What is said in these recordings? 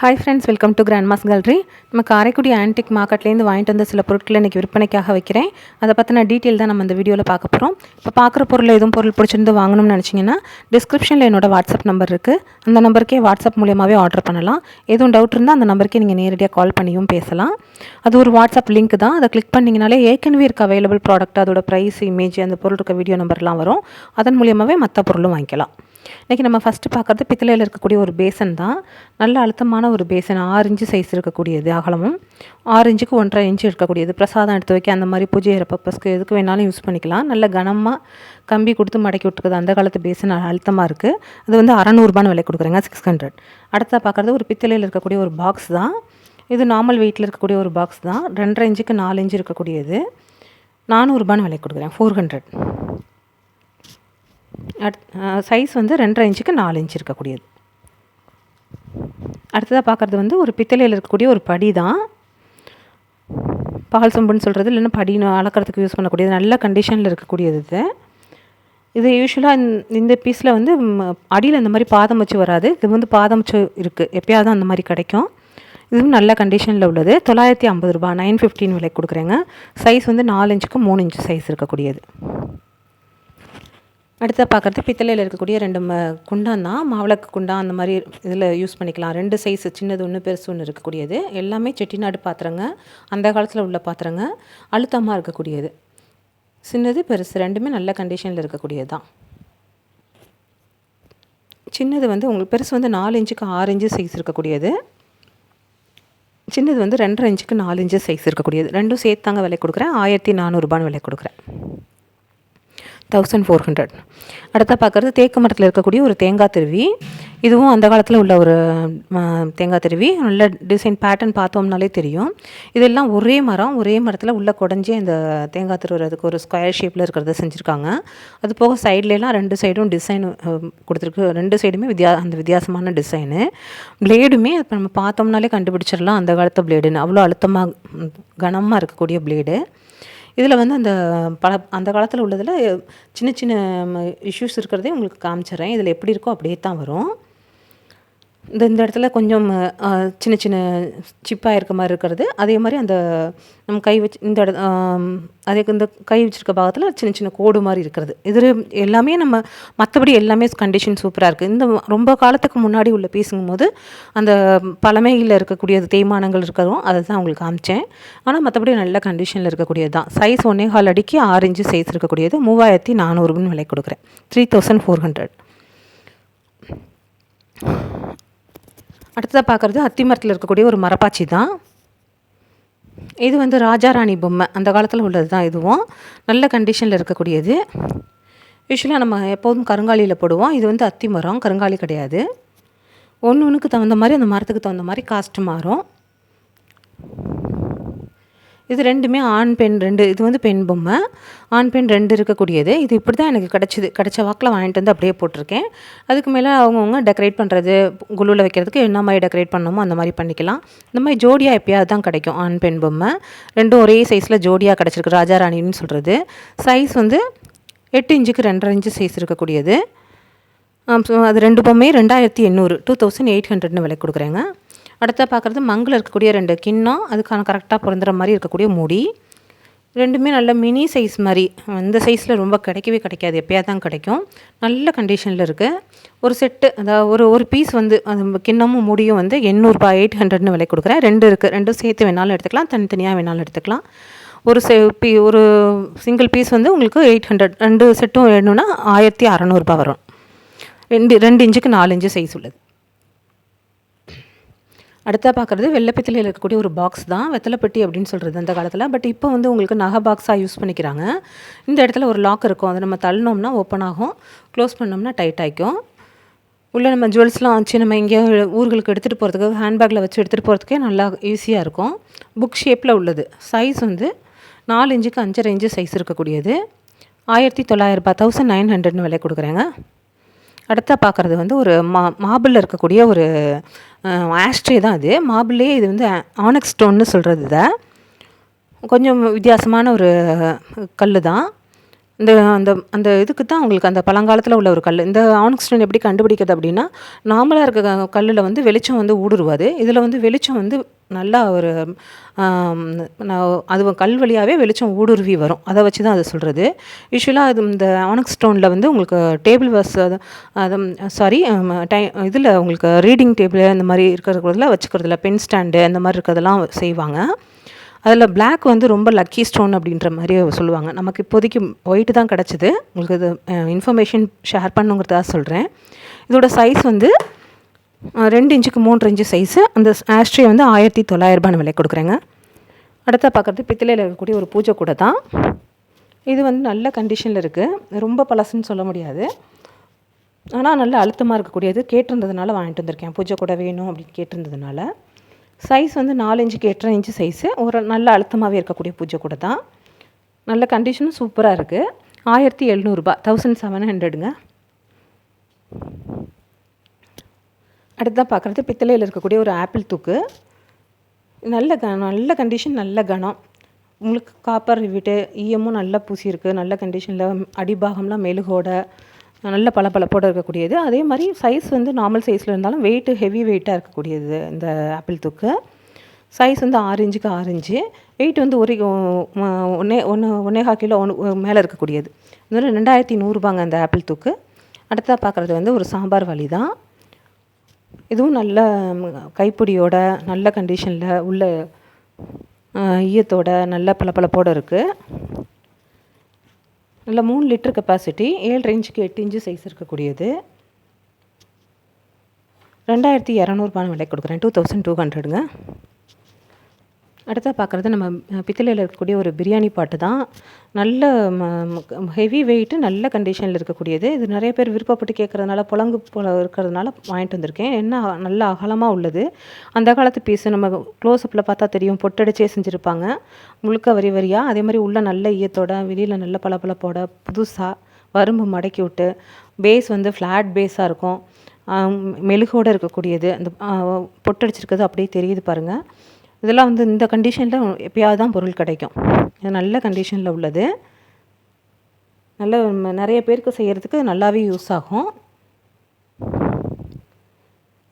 Hi friends, welcome to grandma's gallery. நம்ம Karaikudi antique மார்க்கெட்லேருந்து வாங்கிட்டு வந்த சில பொருட்களை இன்றைக்கி விற்பனைக்காக வைக்கிறேன். அதை பற்றின டீட்டெயில் தான் நம்ம இந்த வீடியோவில் பார்க்க போகிறோம். இப்போ பார்க்குற பொருள் எதுவும் பொருள் பிடிச்சிருந்து வாங்கணும்னு நினச்சிங்கன்னா டிஸ்கிரிப்ஷனில் என்னோடய வாட்ஸ்அப் நம்பர் இருக்குது. அந்த நம்பருக்கே வாட்ஸ்அப் மூலியமாகவே ஆர்டர் பண்ணலாம். எதுவும் டவுட் இருந்தால் அந்த நம்பருக்கே நீங்கள் நேரடியாக கால் பண்ணியும் பேசலாம். அது ஒரு வாட்ஸ்அப் லிங்க் தான். அதை கிளிக் பண்ணிங்கனாலே ஏற்கனவே இருக்க அவைலபிள் ப்ராடக்ட், அதோட ப்ரைஸ், இமேஜ், அந்த பொருள் இருக்க வீடியோ நம்பர்லாம் வரும். அதன் மூலியமாகவே மற்ற பொருளும் வாங்கிக்கலாம். இன்றைக்கி நம்ம ஃபஸ்ட்டு பார்க்குறது பித்தளையில் இருக்கக்கூடிய ஒரு பேசன் தான். நல்ல அழுத்தமான ஒரு பேசன், 6 இன்ச்சு சைஸ் இருக்கக்கூடியது, அகலமும் 6 இன்ச்சுக்கு 1.5 இன்ச்சு இருக்கக்கூடியது. பிரசாதம் எடுத்து வைக்க, அந்த மாதிரி பூஜை பர்பஸ்க்கு எதுக்கு வேணாலும் யூஸ் பண்ணிக்கலாம். நல்ல கனமாக கம்பி கொடுத்து மடக்கி விட்டுருக்குது. அந்த காலத்து பேசன் அழுத்தமாக இருக்குது. அது வந்து 600 விலை கொடுக்குறேங்க, 600. அடுத்த பார்க்குறது ஒரு பித்தளையில் இருக்கக்கூடிய ஒரு பாக்ஸ் தான். இது நார்மல் வெயிட்டில் இருக்கக்கூடிய ஒரு பாக்ஸ் தான். 2.5 இன்ச்சுக்கு 4 இன்ச்சு இருக்கக்கூடியது, 400 விலை கொடுக்குறேன், 400. சைஸ் வந்து 2.5 இன்ச்சுக்கு 4 இன்ச்சு இருக்கக்கூடியது. அடுத்ததாக பார்க்குறது வந்து ஒரு பித்தளையில் இருக்கக்கூடிய ஒரு படி தான். பால் சொம்புன்னு சொல்கிறது, இல்லைன்னா படின்னு அளக்கிறதுக்கு யூஸ் பண்ணக்கூடியது. நல்ல கண்டிஷனில் இருக்கக்கூடியது இது. இது யூஸ்வலாக இந்த பீஸில் வந்து அடியில் இந்த மாதிரி பாதம் வச்சு வராது. இது வந்து பாதம் வச்சு இருக்குது, எப்போயாவது அந்த மாதிரி கிடைக்கும். இதுவும் நல்ல கண்டிஷனில் உள்ளது. 950 915 விலை கொடுக்குறேங்க. சைஸ் வந்து 4 இன்ச்சுக்கு 3 இன்ச்சு சைஸ் இருக்கக்கூடியது. அடுத்த பார்க்குறது பித்தளையில் இருக்கக்கூடிய 2 குண்டான் தான். மாவிளக்கு குண்டான் அந்த மாதிரி இதில் யூஸ் பண்ணிக்கலாம். 2 சைஸு, சின்னது ஒன்று பெருசு ஒன்று இருக்கக்கூடியது. எல்லாமே செட்டிநாடு பாத்திரங்க, அந்த காலத்தில் உள்ள பாத்திரங்க, அழுத்தமாக இருக்கக்கூடியது. சின்னது பெருசு ரெண்டுமே நல்ல கண்டிஷனில் இருக்கக்கூடியது தான். சின்னது வந்து உங்களுக்கு பெருசு வந்து 4 இன்ச்சுக்கு 6 இன்ச்சு சைஸ் இருக்கக்கூடியது. சின்னது வந்து 2.5 இன்ச்சுக்கு 4 இன்ச்சு சைஸ் இருக்கக்கூடியது. ரெண்டும் சேர்த்தாங்க விலை கொடுக்குறேன். 1400 விலை கொடுக்குறேன், 1400. அடுத்த பார்க்குறது தேக்கு மரத்தில் இருக்கக்கூடிய ஒரு தேங்காய் திருவி. இதுவும் அந்த காலத்தில் உள்ள ஒரு தேங்காய் திருவி. நல்ல டிசைன் பேட்டர்ன் பார்த்தோம்னாலே தெரியும். இதெல்லாம் ஒரே மரத்தில் உள்ள குடஞ்சி அந்த தேங்காய் திருவுறதுக்கு ஒரு ஸ்கொயர் ஷேப்பில் இருக்கிறத செஞ்சுருக்காங்க. அது போக சைட்லலாம் 2 சைடும் டிசைன் கொடுத்துருக்கு. 2 சைடுமே அந்த வித்தியாசமான டிசைனு. பிளேடுமே இப்போ நம்ம பார்த்தோம்னாலே கண்டுபிடிச்சிடலாம் அந்த காலத்து பிளேடுன்னு. அவ்வளோ அழுத்தமாக கனமாக இருக்கக்கூடிய பிளேடு. இதில் வந்து அந்த காலத்தில் உள்ளதில் சின்ன சின்ன இஷ்யூஸ் இருக்கிறதே உங்களுக்கு காமிச்சிட்றேன். இதில் எப்படி இருக்கோ அப்படியே தான் வரும். இந்த இடத்துல கொஞ்சம் சின்ன சின்ன சிப்பாக இருக்க மாதிரி இருக்கிறது. அதே மாதிரி அந்த நம்ம கை வச்சு இந்த கை வச்சுருக்க பாகத்தில் சின்ன சின்ன கோடு மாதிரி இருக்கிறது. இது எல்லாமே நம்ம மற்றபடி எல்லாமே கண்டிஷன் சூப்பராக இருக்குது. இந்த ரொம்ப காலத்துக்கு முன்னாடி உள்ள பீஸுங்கும் போது அந்த பழமையில் இருக்கக்கூடிய தேய்மானங்கள் இருக்கிறதும் அதை தான் உங்களுக்கு காமிச்சேன். ஆனால் மற்றபடி நல்ல கண்டிஷனில் இருக்கக்கூடியது தான். சைஸ் 1.25 அடிக்கு 6 இன்ச்சு சைஸ் இருக்கக்கூடியது. 3400 விலை கொடுக்குறேன், 3400. அடுத்ததாக பார்க்குறது அத்திமரத்தில் இருக்கக்கூடிய ஒரு மரப்பாச்சி தான். இது வந்து ராஜாராணி பொம்மை, அந்த காலத்தில் உள்ளது தான். இதுவும் நல்ல கண்டிஷனில் இருக்கக்கூடியது. யூஸ்வலாக நம்ம எப்போதும் கருங்காலியில் போடுவோம். இது வந்து அத்தி மரம், கருங்காலி கிடையாது. ஒன்றுக்கு தகுந்த மாதிரி, அந்த மரத்துக்கு தகுந்த மாதிரி காஸ்ட் மாறும். இது ரெண்டுமே ஆண் பெண் 2. இது வந்து பெண் பொம்மை, ஆண் பெண் 2 இருக்கக்கூடியது. இது இப்படி தான் எனக்கு கிடைச்ச வாக்கில் வாங்கிட்டு வந்து அப்படியே போட்டிருக்கேன். அதுக்கு மேலே அவங்கவுங்க டெக்கரேட் பண்ணுறது, குழுவில் வைக்கிறதுக்கு என்ன மாதிரி டெக்கரேட் பண்ணணுமோ அந்த மாதிரி பண்ணிக்கலாம். இந்த மாதிரி ஜோடியாக எப்போயாவது தான் கிடைக்கும் ஆண் பெண் பொம்மை. 2 ஒரே சைஸில் ஜோடியாக கிடச்சிருக்கு, ராஜாராணின்னு சொல்கிறது. சைஸ் வந்து 8 இன்ச்சுக்கு 2.5 இன்ச்சு சைஸ் இருக்கக்கூடியது. அது 2 பொம்மையும் 2800, 2800 விலை கொடுக்குறேங்க. அடுத்த பார்க்குறது மங்கில் இருக்கக்கூடிய 2 கிண்ணம், அதுக்கான கரெக்டாக பொருந்துற மாதிரி இருக்கக்கூடிய மூடி. ரெண்டுமே நல்ல மினி சைஸ் மாதிரி. இந்த சைஸில் ரொம்ப கிடைக்காது, எப்போயா தான் கிடைக்கும். நல்ல கண்டிஷனில் இருக்குது. ஒரு செட்டு, அதாவது ஒரு பீஸ் வந்து அந்த கிண்ணமும் மூடியும் வந்து 800, 800 விலை கொடுக்குறேன். 2 இருக்குது, 2 சேர்த்து வேணாலும் எடுத்துக்கலாம், தனித்தனியாக வேணாலும் எடுத்துக்கலாம். ஒரு சிங்கிள் பீஸ் வந்து உங்களுக்கு 800, 2 செட்டும் வேணும்னா 1600 வரும். 2 இன்ச்சுக்கு 4 இன்ச்சு சைஸ் உள்ளது. அடுத்த பார்க்குறது வெள்ளைப்பித்தளையில் இருக்கக்கூடிய ஒரு பாக்ஸ் தான். வெத்தலைப்பெட்டி அப்படின்னு சொல்கிறது அந்த காலத்தில். பட் இப்போ வந்து உங்களுக்கு நகை பாக்ஸாக யூஸ் பண்ணிக்கிறாங்க. இந்த இடத்துல ஒரு லாக் இருக்கும், அதை நம்ம தள்ளினோம்னா ஓப்பன் ஆகும், க்ளோஸ் பண்ணோம்னா டைட் ஆகிக்கும். உள்ளே நம்ம ஜுவல்ஸ்லாம் வச்சு நம்ம எங்கேயோ ஊர்களுக்கு எடுத்துகிட்டு போகிறதுக்கு, ஹேண்ட்பேக்கில் வச்சு எடுத்துகிட்டு போகிறதுக்கே நல்லா ஈஸியாக இருக்கும். புக் ஷேப்பில் உள்ளது. சைஸ் வந்து 4 இன்ச்சுக்கு 5.5 இன்ச்சு சைஸ் இருக்கக்கூடியது. 1900, 1900 விலை கொடுக்குறேங்க. அடுத்த பார்க்குறது வந்து ஒரு மார்பிளில் இருக்கக்கூடிய ஒரு ஆஸ்ட்ரே தான். அது மார்பிளே, இது வந்து ஆனக்ஸ் ஸ்டோன்னு சொல்கிறது. இதை கொஞ்சம் வித்தியாசமான ஒரு கல் தான். இந்த அந்த அந்த இதுக்கு தான் உங்களுக்கு அந்த பழங்காலத்தில் உள்ள ஒரு கல். இந்த ஆனிக்ஸ் ஸ்டோன் எப்படி கண்டுபிடிக்கிறது அப்படின்னா, நார்மலாக இருக்க கல்லில் வந்து வெளிச்சம் வந்து ஊடுருவாது. இதில் வந்து வெளிச்சம் வந்து நல்லா ஒரு நான் அது கல் வழியாகவே வெளிச்சம் ஊடுருவி வரும். அதை வச்சு தான் அது சொல்கிறது. யூஸ்வலாக அது இந்த ஆனிக்ஸ் ஸ்டோனில் வந்து உங்களுக்கு டேபிள் வாஸ் அது சாரி இதில் உங்களுக்கு ரீடிங் டேபிள் இந்த மாதிரி இருக்கிறதுல வச்சுக்கிறதுல பென் ஸ்டாண்டு அந்த மாதிரி இருக்கிறதெல்லாம் செய்வாங்க. அதில் பிளாக் வந்து ரொம்ப லக்கி ஸ்டோன் அப்படின்ற மாதிரி சொல்லுவாங்க. நமக்கு இப்போதைக்கு ஒயிட்டு தான் கிடச்சிது. உங்களுக்கு இது இன்ஃபர்மேஷன் ஷேர் பண்ணுங்கிறதா சொல்கிறேன். இதோட சைஸ் வந்து 2 இன்ச்சுக்கு 3 இன்ச்சு சைஸு. அந்த ஆஸ்ட்ரே வந்து 1900 விலை கொடுக்குறேங்க. அடுத்த பார்க்குறது பித்தளையில் இருக்கக்கூடிய ஒரு பூஜை கூட தான். இது வந்து நல்ல கண்டிஷனில் இருக்குது. ரொம்ப பழசுன்னு சொல்ல முடியாது, ஆனால் நல்ல அழுத்தமாக இருக்கக்கூடியது. கேட்டிருந்ததுனால வாங்கிட்டு வந்திருக்கேன். பூஜை கூட வேணும் அப்படின்னு கேட்டிருந்ததுனால. சைஸ் வந்து 4 இன்ச்சுக்கு 8.5 இன்ச்சு சைஸு. ஒரு நல்ல அழுத்தமாகவே இருக்கக்கூடிய பூஜை கூட தான். நல்ல கண்டிஷனும் சூப்பராக இருக்குது. 1700 1700ங்க. அடுத்ததான் பார்க்குறது பித்தளையில் இருக்கக்கூடிய ஒரு ஆப்பிள் தூக்கு. நல்ல கண்டிஷன், நல்ல கனம். உங்களுக்கு காப்பர் ரிவிட்டு ஈயமும் நல்லா பூசியிருக்கு. நல்ல கண்டிஷனில் அடிபாகம்லாம் மெழுகோட நல்ல பளபளப்போடு இருக்கக்கூடியது. அதே மாதிரி சைஸ் வந்து நார்மல் சைஸில் இருந்தாலும் வெயிட்டு ஹெவி வெயிட்டாக இருக்கக்கூடியது இந்த ஆப்பிள் தூக்கு. சைஸ் வந்து 6 இன்ச்சுக்கு 6 இன்ச்சு. வெயிட் வந்து 1.25 கிலோ மேலே இருக்கக்கூடியது. இது வந்து 2100 அந்த ஆப்பிள் தூக்கு. அடுத்ததாக பார்க்குறது வந்து ஒரு சாம்பார் வழி தான். இதுவும் நல்ல கைப்பிடியோட நல்ல கண்டிஷனில் உள்ள ஈயத்தோட நல்ல பளபளப்போடு இருக்குது. நல்ல 3 லிட்டர் கெப்பாசிட்டி. 7 இன்ச்சுக்கு 8 இன்ச்சு சைஸ் இருக்கக்கூடியது. 2200 விலை கொடுக்குறேன். 2200ங்க. அடுத்தா பார்க்குறது நம்ம பித்தளையில் இருக்கக்கூடிய ஒரு பிரியாணி பாட்டு தான். நல்ல ஹெவி வெயிட்டு, நல்ல கண்டிஷனில் இருக்கக்கூடியது. இது நிறைய பேர் விருப்பப்பட்டு கேட்குறதுனால புழங்கு போல் இருக்கிறதுனால வாங்கிட்டு வந்திருக்கேன். என்ன நல்ல அகலமாக உள்ளது. அந்த காலத்து பீஸு நம்ம க்ளோஸ்அப்பில் பார்த்தா தெரியும், பொட்டடிச்சே செஞ்சுருப்பாங்க முழுக்க வரி வரியாக. அதே மாதிரி உள்ள நல்ல ஈயத்தோட, வெளியில் நல்ல பளபளப்போட, புதுசாக வரும்பு மடக்கி விட்டு, பேஸ் வந்து ஃப்ளாட் பேஸாக இருக்கும். மெழுகோடு இருக்கக்கூடியது. அந்த பொட்டடிச்சிருக்கிறது அப்படியே தெரியுது பாருங்கள். இதெல்லாம் வந்து இந்த கண்டிஷனில் எப்பயாவது தான் பொருள் கிடைக்கும். இது நல்ல கண்டிஷனில் உள்ளது. நல்ல நிறைய பேருக்கு செய்கிறதுக்கு நல்லாவே யூஸ் ஆகும்.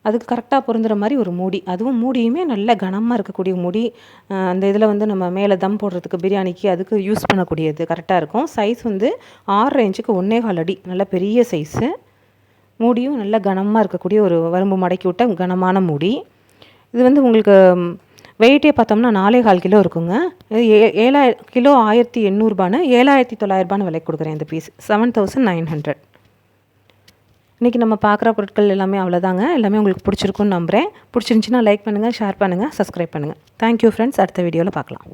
அதுக்கு கரெக்டாக பொருந்துகிற மாதிரி ஒரு மூடி. அதுவும் மூடியுமே நல்ல கனமாக இருக்கக்கூடிய மூடி. அந்த இதில் வந்து நம்ம மேலே தம் போடுறதுக்கு பிரியாணிக்கு அதுக்கு யூஸ் பண்ணக்கூடியது கரெக்டாக இருக்கும். சைஸ் வந்து 6 இன்ச்சுக்கு 1.25 அடி. நல்ல பெரிய சைஸு. மூடியும் நல்ல கனமாக இருக்கக்கூடிய ஒரு வரம்பு மடக்கி விட்ட கனமான மூடி. இது வந்து உங்களுக்கு வெயிட்டே பார்த்தோம்னா 4.25 கிலோ இருக்குங்க. இது 7 கிலோ 1800 7900 விலை கொடுக்குறேன். இந்த பீஸ் 7900. இன்றைக்கி நம்ம பார்க்குற பொருட்கள் எல்லாமே அவ்வளோதாங்க. எல்லாமே உங்களுக்கு பிடிச்சிருக்குன்னு நம்புகிறேன். பிடிச்சிருந்துச்சின்னா லைக் பண்ணுங்கள், ஷேர் பண்ணுங்கள், சப்ஸ்கிரைப் பண்ணுங்கள். Thank you friends. அடுத்த வீடியோவில் பார்க்கலாம்.